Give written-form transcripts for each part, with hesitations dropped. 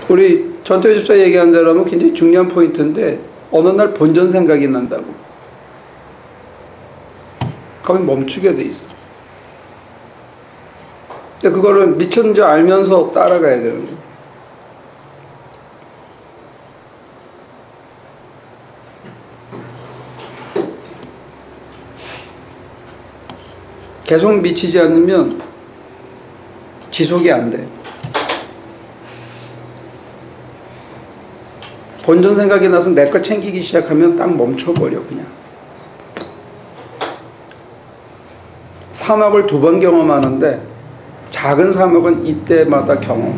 우리 전태일 집사 얘기한 대로 하면 굉장히 중요한 포인트인데 어느 날 본전 생각이 난다고. 거기 멈추게 돼 있어. 근데 그거를 미쳤는 줄 알면서 따라가야 되는 거예요. 계속 미치지 않으면 지속이 안 돼. 본전 생각이 나서 내 거 챙기기 시작하면 딱 멈춰버려 그냥. 사막을 2번 경험하는데 작은 사막은 이때마다 경험.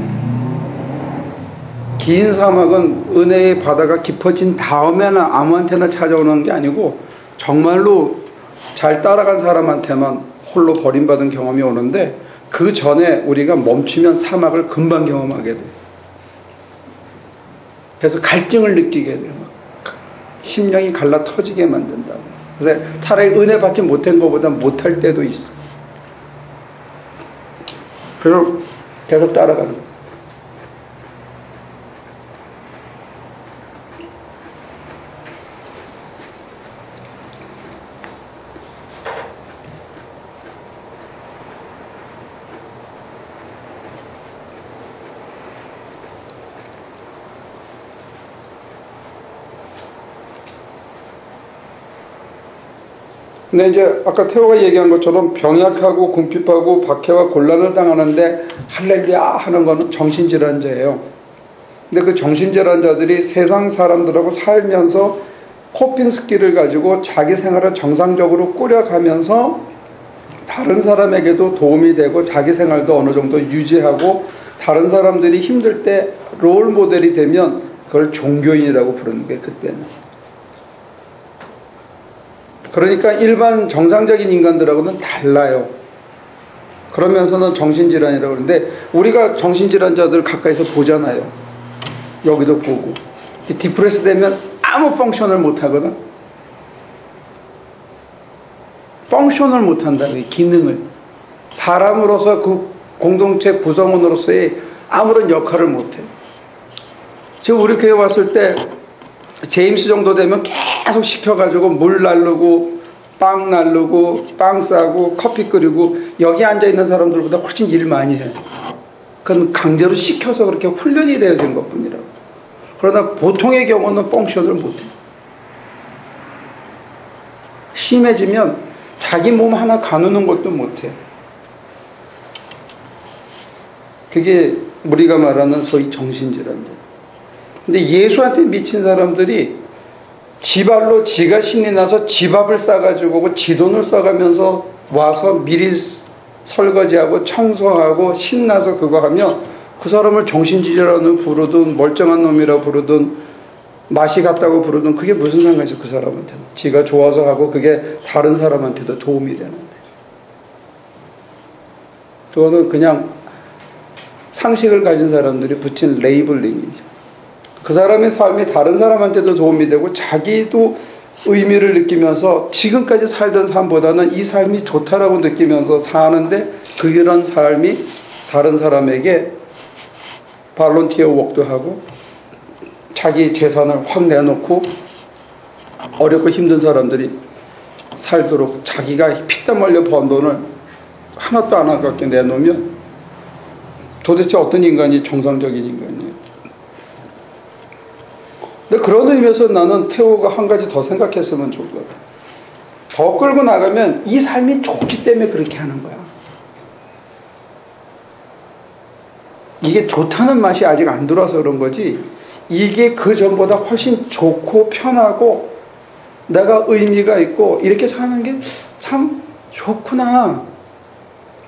긴 사막은 은혜의 바다가 깊어진 다음에나 아무한테나 찾아오는 게 아니고 정말로 잘 따라간 사람한테만 홀로 버림받은 경험이 오는데 그 전에 우리가 멈추면 사막을 금방 경험하게 돼. 그래서 갈증을 느끼게 돼요. 심령이 갈라 터지게 만든다고. 그래서 차라리 은혜 받지 못한 것보다 못할 때도 있어. 그래서 계속 따라가는 거예요. 근데 이제 아까 태호가 얘기한 것처럼 병약하고 궁핍하고 박해와 곤란을 당하는데 할렐루야 하는 거는 정신질환자예요. 근데 그 정신질환자들이 세상 사람들하고 살면서 코핑 스킬을 가지고 자기 생활을 정상적으로 꾸려가면서 다른 사람에게도 도움이 되고 자기 생활도 어느 정도 유지하고 다른 사람들이 힘들 때 롤 모델이 되면 그걸 종교인이라고 부르는 게 그때는. 그러니까 일반 정상적인 인간들하고는 달라요. 그러면서는 정신질환이라고 그러는데 우리가 정신질환자들 가까이서 보잖아요. 여기도 보고. 디프레스 되면 아무 펑션을 못하거든. 펑션을 못한다고요. 기능을. 사람으로서 그 공동체 구성원으로서의 아무런 역할을 못해. 지금 우리 교회 왔을 때 제임스 정도 되면 계속 시켜가지고 물 나르고 빵 나르고 빵 싸고 커피 끓이고 여기 앉아있는 사람들보다 훨씬 일 많이 해요. 그건 강제로 시켜서 그렇게 훈련이 되어진 것뿐이라고. 그러나 보통의 경우는 펑션을 못해. 심해지면 자기 몸 하나 가누는 것도 못해. 그게 우리가 말하는 소위 정신질환들. 근데 예수한테 미친 사람들이 지발로 지가 신이 나서 집앞을 싸가지고 지돈을 써가면서 와서 미리 설거지하고 청소하고 신나서 그거 하면 그 사람을 정신질환으로 부르든 멀쩡한 놈이라 부르든 맛이 같다고 부르든 그게 무슨 상관이죠. 그 사람한테는 지가 좋아서 하고 그게 다른 사람한테도 도움이 되는데 그거는 그냥 상식을 가진 사람들이 붙인 레이블링이죠. 그 사람의 삶이 다른 사람한테도 도움이 되고 자기도 의미를 느끼면서 지금까지 살던 삶보다는 이 삶이 좋다라고 느끼면서 사는데 그런 삶이 다른 사람에게 발런티어 웍도 하고 자기 재산을 확 내놓고 어렵고 힘든 사람들이 살도록 자기가 피땀 흘려 번 돈을 하나도 안 아깝게 내놓으면 도대체 어떤 인간이 정상적인 인간이에요. 근데 그런 의미에서 나는 태호가 한 가지 더 생각했으면 좋을 것 같아요. 더 끌고 나가면 이 삶이 좋기 때문에 그렇게 하는 거야. 이게 좋다는 맛이 아직 안 들어와서 그런 거지 이게 그 전보다 훨씬 좋고 편하고 내가 의미가 있고 이렇게 사는 게 참 좋구나.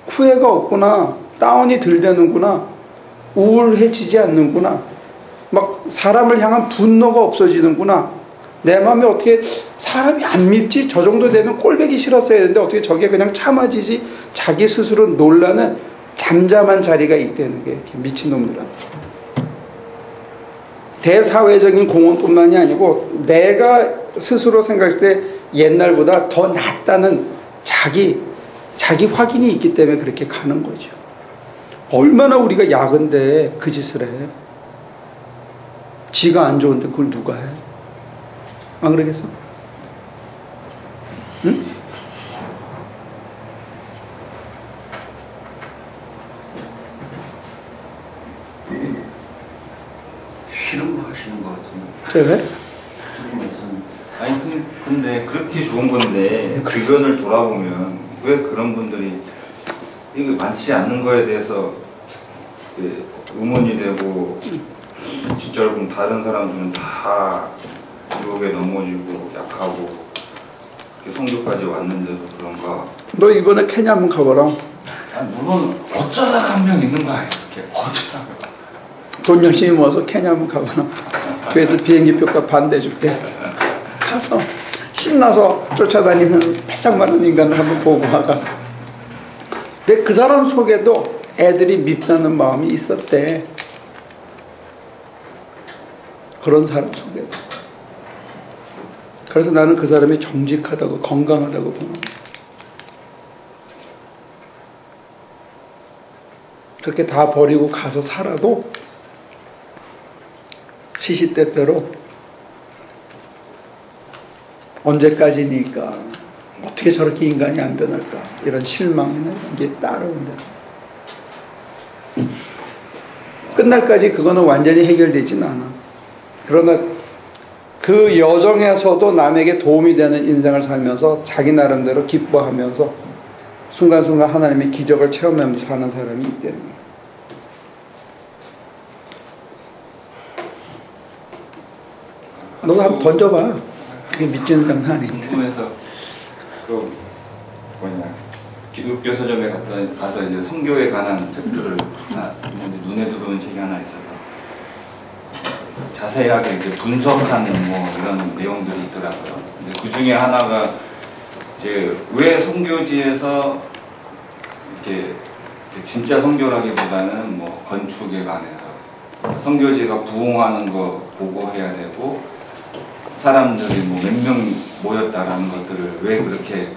후회가 없구나. 다운이 덜 되는구나. 우울해지지 않는구나. 막 사람을 향한 분노가 없어지는구나. 내 마음에 어떻게 사람이 안 밉지? 저 정도 되면 꼴보기 싫었어야 되는데 어떻게 저게 그냥 참아지지? 자기 스스로 놀라는 잠잠한 자리가 있다는 게 미친놈들은. 대사회적인 공헌뿐만이 아니고 내가 스스로 생각했을 때 옛날보다 더 낫다는 자기 확인이 있기 때문에 그렇게 가는 거죠. 얼마나 우리가 야근데 그 짓을 해. 지가 안 좋은데 그걸 누가 해? 안 그러겠어? 응? 싫은 거 하시는 것 같은데. 그래? 조금 말씀. 아니 근데 그렇게 좋은 건데 주변을 돌아보면 왜 그런 분들이 이게 많지 않는 거에 대해서 의문이 되고 진짜 여러분 다른 사람들은 다 유혹에 넘어지고 약하고 이렇게 성교까지 왔는데도 그런가? 너 이번에 케냐 한번 가봐라. 아니, 물론 어쩌다가 한 명 있는 거 아니에요? 이렇게 어쩌다가. 돈 열심히 모아서 케냐 한번 가봐라. 그래서 비행기 표값 반대 줄게. 가서 신나서 쫓아다니는 패싹 많은 인간을 한번 보고 와가. 근데 그 사람 속에도 애들이 밉다는 마음이 있었대. 그런 사람 속에도. 그래서 나는 그 사람이 정직하다고 건강하다고 보는 거야. 그렇게 다 버리고 가서 살아도 시시때때로 언제까지니까 어떻게 저렇게 인간이 안 변할까 이런 실망이나 이게 따라온다. 끝날까지 그거는 완전히 해결되진 않아. 그러나 그 여정에서도 남에게 도움이 되는 인생을 살면서 자기 나름대로 기뻐하면서 순간순간 하나님의 기적을 체험하면서 사는 사람이 있다는 거예요. 너도 한번 던져봐. 그게 믿기는 장사 아닌데. 궁금해서 그 뭐냐 기독교 서점에 가서 이제 선교에 관한 책들을 하나 눈에 들어오는 책이 하나 있어서 자세하게 이제 분석하는 뭐 이런 내용들이 있더라고요. 근데 그 중에 하나가 이제 왜 선교지에서 이렇게 진짜 선교라기보다는 뭐 건축에 관해서 선교지가 부흥하는 거 보고해야 되고 사람들이 뭐 몇 명 모였다라는 것들을 왜 그렇게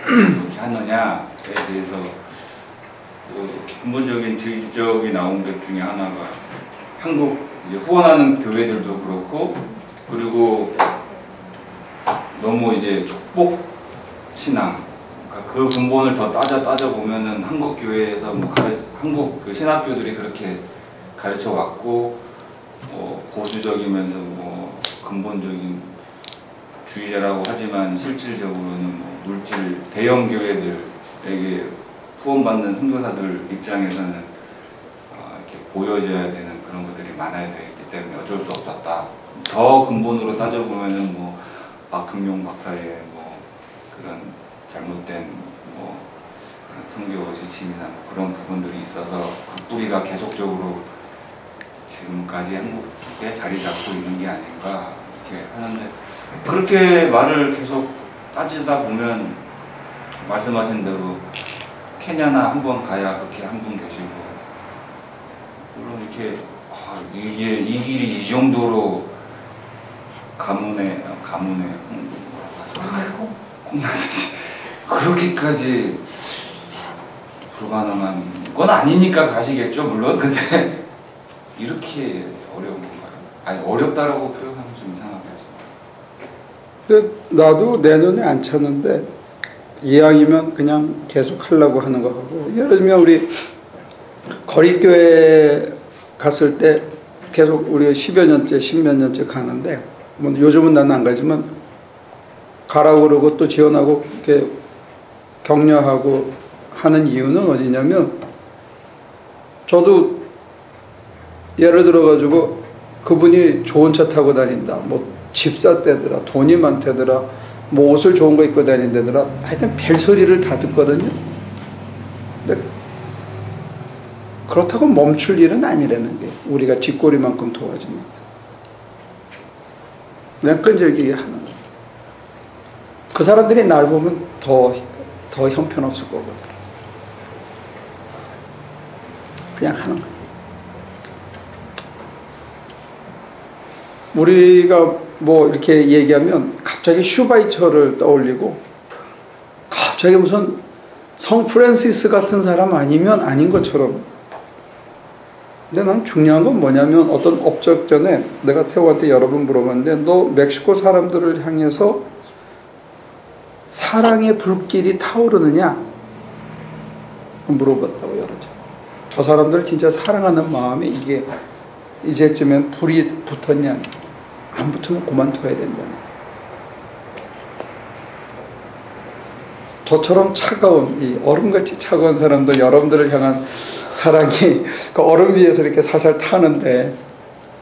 이렇게 하느냐에 대해서 그 근본적인 지적이 나온 것 중에 하나가 한국 이제 후원하는 교회들도 그렇고 그리고 너무 이제 축복 신앙 그러니까 그 근본을 더 따져 보면은 한국 교회에서 뭐 한국 그 신학교들이 그렇게 가르쳐 왔고 보수적이면서 뭐 근본적인 주의자라고 하지만 실질적으로는 뭐 물질 대형 교회들에게 후원받는 선교사들 입장에서는 이렇게 보여져야 되는 그런 것들이 많아야 되기 때문에 어쩔 수 없었다. 더 근본으로 따져보면은 뭐 박흥용 박사의 뭐 그런 잘못된 뭐 선교 지침이나 그런 부분들이 있어서 그 뿌리가 계속적으로 지금까지 한국에 자리 잡고 있는 게 아닌가 이렇게 하는데 그렇게 말을 계속 따지다 보면 말씀하신 대로 케냐나 한번 가야 그렇게 한 분 계시고 물론 이렇게 이게 이 길이 이 정도로 가문에 콩나듯이 그렇게까지 불가능한 건 아니니까 가시겠죠 물론. 근데 이렇게 어려운 건가요? 아니 어렵다라고 표현하면 좀 이상하겠지만. 근데 나도 내 눈에 안 찼는데 이왕이면 그냥 계속 하려고 하는 거 하고 예를 들면 우리 거리교회 갔을 때 계속 우리가 10여 년째 10몇 년째 가는데 뭐 요즘은 나는 안 가지만 가라고 그러고 또 지원하고 이렇게 격려하고 하는 이유는 어디냐면 저도 예를 들어가지고 그분이 좋은 차 타고 다닌다 뭐 집사대더라 돈이 많대더라 뭐 옷을 좋은 거 입고 다닌다더라 하여튼 별소리를 다 듣거든요. 근데 그렇다고 멈출 일은 아니라는 게 우리가 뒷골이만큼 도와줍니다. 그냥 끈질기게 하는 거예요. 그 사람들이 날 보면 더 형편없을 거거든. 그냥 하는 거예요. 우리가 뭐 이렇게 얘기하면 갑자기 슈바이처를 떠올리고 갑자기 무슨 성 프란시스 같은 사람 아니면 아닌 것처럼 근데 난 중요한 건 뭐냐면 어떤 업적 전에 내가 태호한테 여러 번 물어봤는데 너 멕시코 사람들을 향해서 사랑의 불길이 타오르느냐? 물어봤다고 여러 번. 저 사람들 진짜 사랑하는 마음에 이게 이제쯤엔 불이 붙었냐? 안 붙으면 그만둬야 된다. 저처럼 차가운 이 얼음같이 차가운 사람들 여러분들을 향한 사랑이 그 얼음 위에서 이렇게 살살 타는데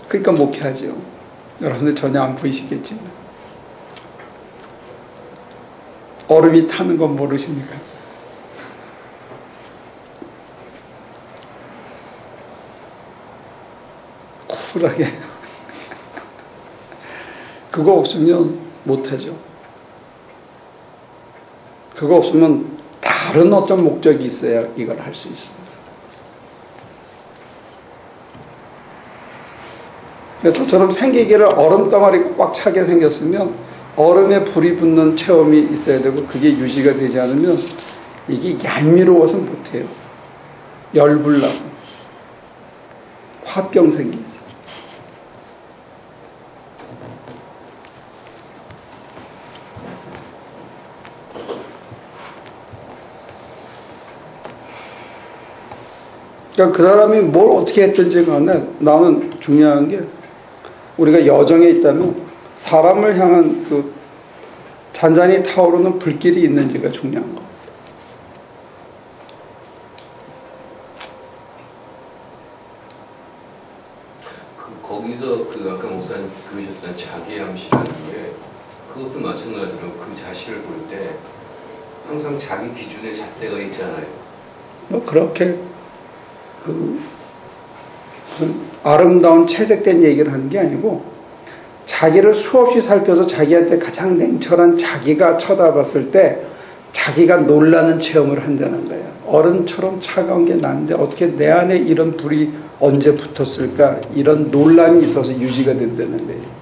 그러니까 목회하죠. 여러분들 전혀 안 보이시겠지만 얼음이 타는 건 모르십니까? 쿨하게 그거 없으면 못하죠. 그거 없으면 다른 어떤 목적이 있어야 이걸 할 수 있습니다. 저처럼 생기기를 얼음 덩어리가 꽉 차게 생겼으면 얼음에 불이 붙는 체험이 있어야 되고 그게 유지가 되지 않으면 이게 얄미워서 못해요. 열불나고 화병 생기지. 그러니까 그 사람이 뭘 어떻게 했든지 간에 나는 중요한 게 우리가 여정에 있다면 사람을 향한 그 잔잔히 타오르는 불길이 있는지가 중요한 거. 거기서 그 아까 목사님 그러셨던 자기암시라는 게 그것도 마찬가지로 그 자신을 볼 때 항상 자기 기준의 잣대가 있잖아요. 뭐 그렇게 그 무슨 아름다운 채색된 얘기를 하는 게 아니고 자기를 수없이 살펴서 자기한테 가장 냉철한 자기가 쳐다봤을 때 자기가 놀라는 체험을 한다는 거예요. 얼음처럼 차가운 게 나는데 어떻게 내 안에 이런 불이 언제 붙었을까? 이런 놀람이 있어서 유지가 된다는 거예요.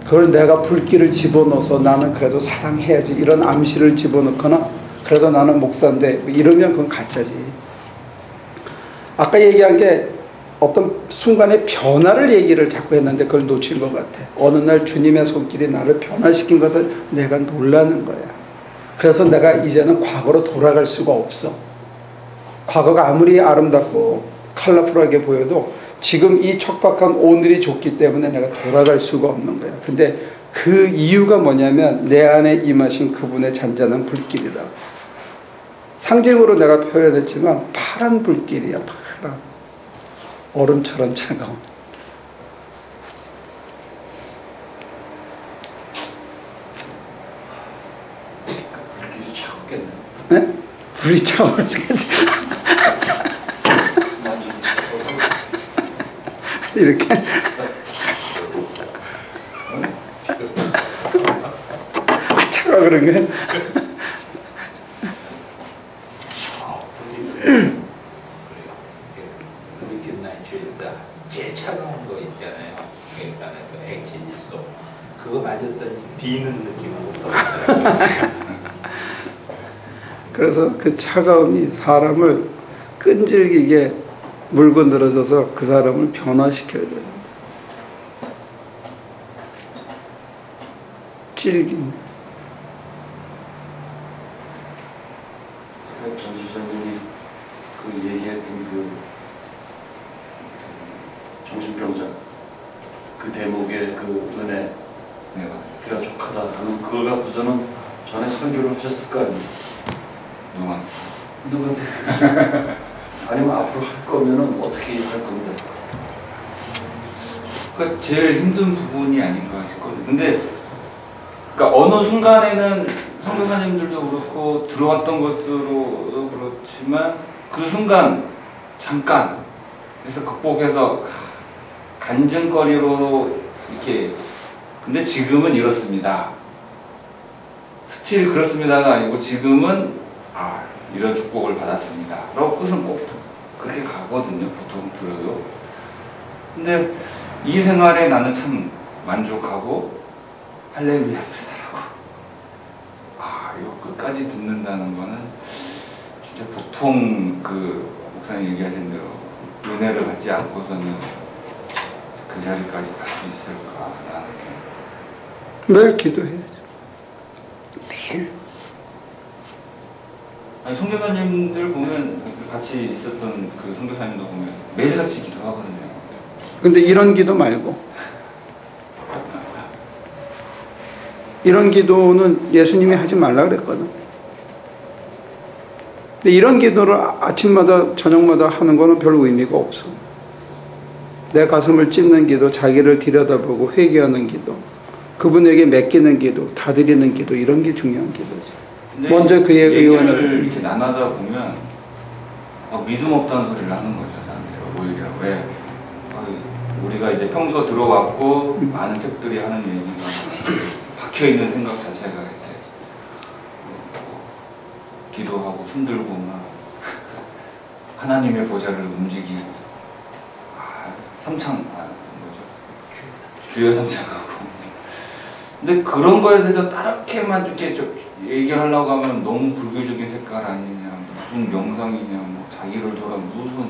그걸 내가 불길을 집어넣어서 나는 그래도 사랑해야지 이런 암시를 집어넣거나 그래도 나는 목사인데 이러면 그건 가짜지. 아까 얘기한 게 어떤 순간의 변화를 얘기를 자꾸 했는데 그걸 놓친 것 같아. 어느 날 주님의 손길이 나를 변화시킨 것을 내가 놀라는 거야. 그래서 내가 이제는 과거로 돌아갈 수가 없어. 과거가 아무리 아름답고 컬러풀하게 보여도 지금 이 척박한 오늘이 좋기 때문에 내가 돌아갈 수가 없는 거야. 근데 그 이유가 뭐냐면 내 안에 임하신 그분의 잔잔한 불길이다. 상징으로 내가 표현했지만 파란 불길이야. 파란. 얼음처럼 차가운. 불길이 차갑겠네. 네? 불이 차오르겠지. 이렇게. 아, 차가 그런 게. 제일 차가운 거 있잖아요. 그러니까 그 액체질소 그거 맞았더니 비는 느낌으로 떨어져요. 그래서 그 차가움이 사람을 끈질기게 물고 늘어져서 그 사람을 변화시켜야 돼요. 찔김. 전 지사님이 그 얘기했던 그 정신병자 그 대목의 그 은혜 그가 족하다 그걸 갖고서는 전에 설교를 하셨을 거 아니에요. 누군데? 아니면 앞으로 할 거면은 어떻게 할 겁니다. 그러니까 제일 힘든 부분이 아닌가 싶거든요. 근데 그러니까 어느 순간에는 선교사님들도 그렇고 들어왔던 것들도 그렇지만 그 순간 잠깐 그래서 극복해서 간증거리로 이렇게 근데 지금은 이렇습니다. 스틸 그렇습니다가 아니고 지금은 이런 축복을 받았습니다. 라고 끝은 꼭 그렇게 가거든요. 보통 들어도. 근데 이 생활에 나는 참 만족하고 할렐루야 부다라고 이거 끝까지 듣는다는 거는 진짜 보통 그 목사님 얘기하신 대로 은혜를 받지 않고서는 그 자리까지 갈 수 있을까라는 매일 기도해야죠. 매일. 아니 선교사님들 보면 같이 있었던 그 선교사님도 보면 매일같이 기도하거든요. 근데 이런 기도 말고 이런 기도는 예수님이 하지 말라 그랬거든. 근데 이런 기도를 아침마다 저녁마다 하는 거는 별 의미가 없어. 내 가슴을 찢는 기도, 자기를 들여다보고 회개하는 기도, 그분에게 맡기는 기도, 다 드리는 기도, 이런 게 중요한 기도지. 먼저 그의 의원을 이렇게 나누다 보면 믿음 없다는 소리를 하는 거죠. 사람들이 오히려 왜 우리가 이제 평소 들어왔고 많은 책들이 하는 얘기가 박혀 있는 생각 자체가 이제 기도하고 손들고 막 하나님의 보좌를 움직이고 뭐죠? 주여 삼창하고. 근데 그런 거에 대해서 따르게만 이렇게 얘기하려고 하면 너무 불교적인 색깔 아니냐, 무슨 명상이냐, 뭐 자기를 돌아 무슨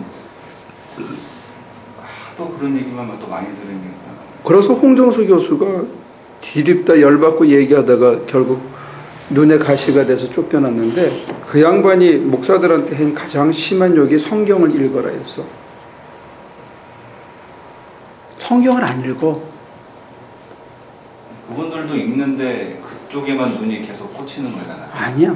또 그런 얘기만 또 많이 들으니까. 그래서 홍정수 교수가 뒤집다 열받고 얘기하다가 결국 눈에 가시가 돼서 쫓겨났는데, 그 양반이 목사들한테 한 가장 심한 욕이 성경을 읽어라 했어. 성경을 안 읽어. 그분들도 읽는데 그쪽에만 눈이 계속 꽂히는 거잖아요. 아니야.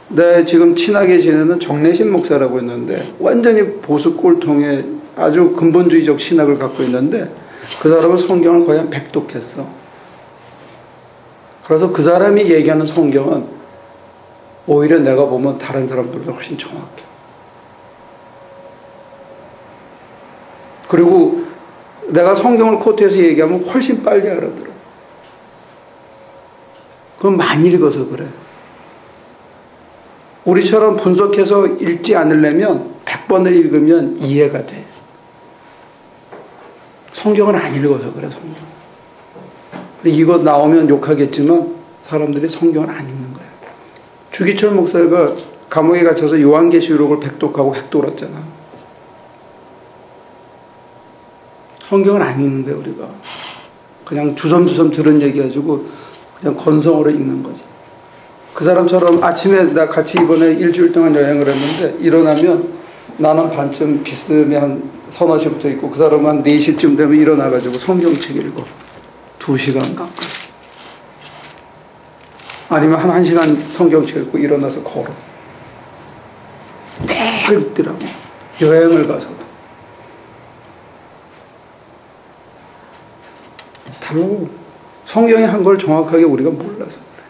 내 지금 친하게 지내는 정내신 목사라고 있는데 완전히 보수 꼴통의 아주 근본주의적 신학을 갖고 있는데 그 사람은 성경을 거의 한 100독했어. 그래서 그 사람이 얘기하는 성경은 오히려 내가 보면 다른 사람들보다 훨씬 정확해. 그리고 내가 성경을 코트해서 얘기하면 훨씬 빨리 알아들어. 그건 많이 읽어서 그래. 우리처럼 분석해서 읽지 않으려면 100번을 읽으면 이해가 돼. 성경을 안 읽어서 그래, 성경. 이거 나오면 욕하겠지만 사람들이 성경을 안 읽는 거야. 주기철 목사가 감옥에 갇혀서 요한계시록을 100독하고 획돌았잖아. 성경을 안 읽는데 우리가 그냥 주섬주섬 들은 얘기 가지고 그냥 건성으로 읽는 거지. 그 사람처럼 아침에 나 같이 이번에 일주일 동안 여행을 했는데 일어나면 나는 반쯤 비스듬히 한 서너 시부터 있고 그 사람은 한 4시쯤 되면 일어나가지고 성경책 읽어. 2시간 가까이. 아니면 한 1시간 성경책 읽고 일어나서 걸어. 매일 읽더라고. 여행을 가서도. 바로 성경이 한 걸 정확하게 우리가 몰라서 그래.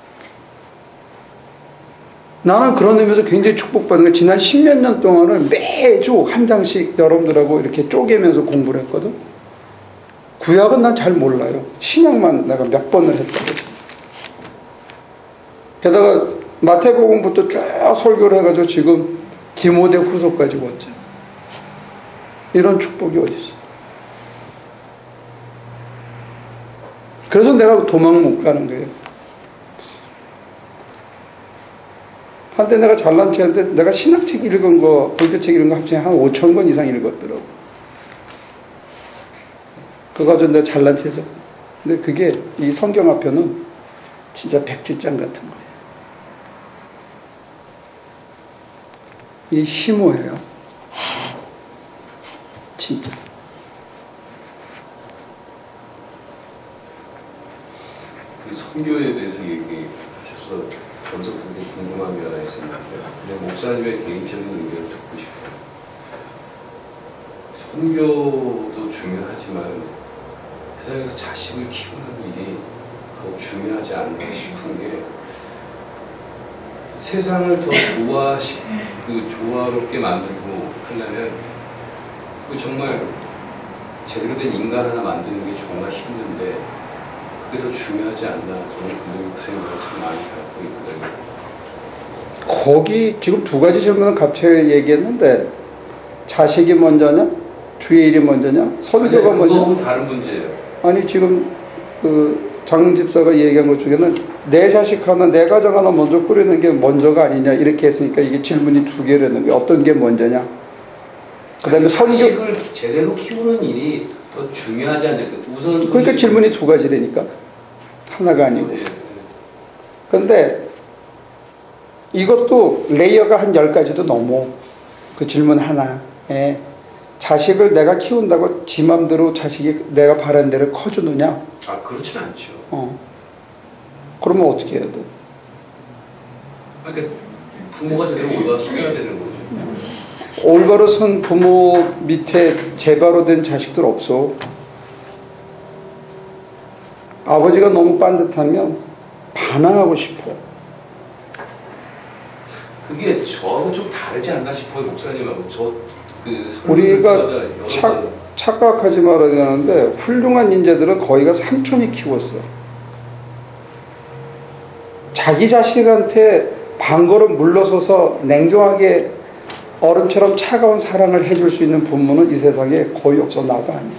나는 그런 의미에서 굉장히 축복받은 게 지난 10몇 년 동안은 매주 한 장씩 여러분들하고 이렇게 쪼개면서 공부를 했거든. 구약은 난 잘 몰라요. 신약만 내가 몇 번을 했다고. 게다가 마태복음부터 쭉 설교를 해가지고 지금 디모데 후서까지 왔죠. 이런 축복이 어디 있어? 그래서 내가 도망 못 가는 거예요. 한때 내가 잘난 체인데 내가 신학책 읽은 거, 불교책 읽은 거 합치면 한 5,000권 이상 읽었더라고. 그거 가지고 내가 잘난 체죠. 근데 그게 이 성경 앞에는 진짜 백지장 같은 거예요. 이 심오해요. 진짜. 그 선교에 대해서 얘기하셔서 저도 굉장히 궁금한 게 하나 있었는데 그냥 목사님의 개인적인 의견을 듣고 싶어요. 선교도 중요하지만 세상에서 자식을 키우는 일이 더 중요하지 않나 싶은 게 세상을 더 조화롭게 만들고 하려면 그 정말 제대로 된 인간 하나 만드는 게 정말 힘든데 그게 더 중요하지 않나. 저는 그 생각을 참 많이 갖고 있거든요. 거기 지금 두 가지 질문을 갑자기 얘기했는데 자식이 먼저냐? 주의 일이 먼저냐? 선교가 먼저냐? 그거는 다른 문제예요. 아니 지금 그 장 집사가 얘기한 것 중에는 내 자식 하나, 내 가정 하나 먼저 꾸리는 게 먼저가 아니냐 이렇게 했으니까 이게 질문이 두 개라는 게 어떤 게 먼저냐. 그다음에 자식을 제대로 키우는 일이 더 중요하지 않냐. 우선 그러니까 질문이 두 가지라니까 하나가 아니고. 근데 이것도 레이어가 한 10가지도 넘어. 그 질문 하나에 자식을 내가 키운다고 지 맘대로 자식이 내가 바란 대로 커주느냐? 아, 그렇진 않죠. 그러면 어떻게 해야 돼? 그러니까 부모가 제대로 올바로 써야 되는 거죠. 올바로 선 부모 밑에 제바로 된 자식들 없어. 아버지가 너무 빤듯하면 반항하고 싶어. 그게 저하고 좀 다르지 않나 싶어요, 목사님하고. 우리가 착각하지 말아야 되는데 훌륭한 인재들은 거의가 삼촌이 키웠어. 자기 자식한테 방걸음 물러서서 냉정하게 얼음처럼 차가운 사랑을 해줄 수 있는 부모는 이 세상에 거의 없어. 나도 아니야.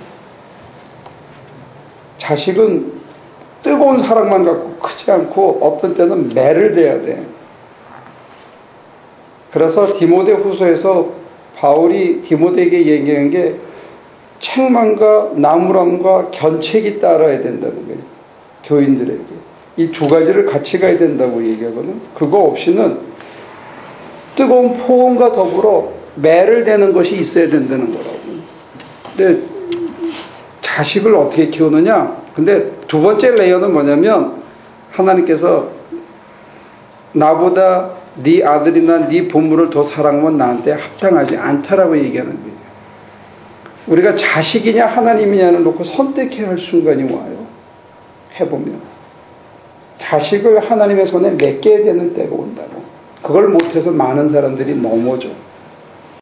자식은 뜨거운 사랑만 갖고 크지 않고 어떤 때는 매를 대야 돼. 그래서 디모데 후서에서 바울이 디모데에게 얘기한 게 책망과 나무람과 견책이 따라야 된다는 거예요. 교인들에게. 이 두 가지를 같이 가야 된다고 얘기하거든. 그거 없이는 뜨거운 포옹과 더불어 매를 대는 것이 있어야 된다는 거라고. 근데 자식을 어떻게 키우느냐? 근데 두 번째 레이어는 뭐냐면 하나님께서 나보다 네 아들이나 네 부모를 더 사랑하면 나한테 합당하지 않다라고 얘기하는 거예요. 우리가 자식이냐 하나님이냐를 놓고 선택해야 할 순간이 와요. 해보면. 자식을 하나님의 손에 맡겨야 되는 때가 온다고. 그걸 못해서 많은 사람들이 넘어져.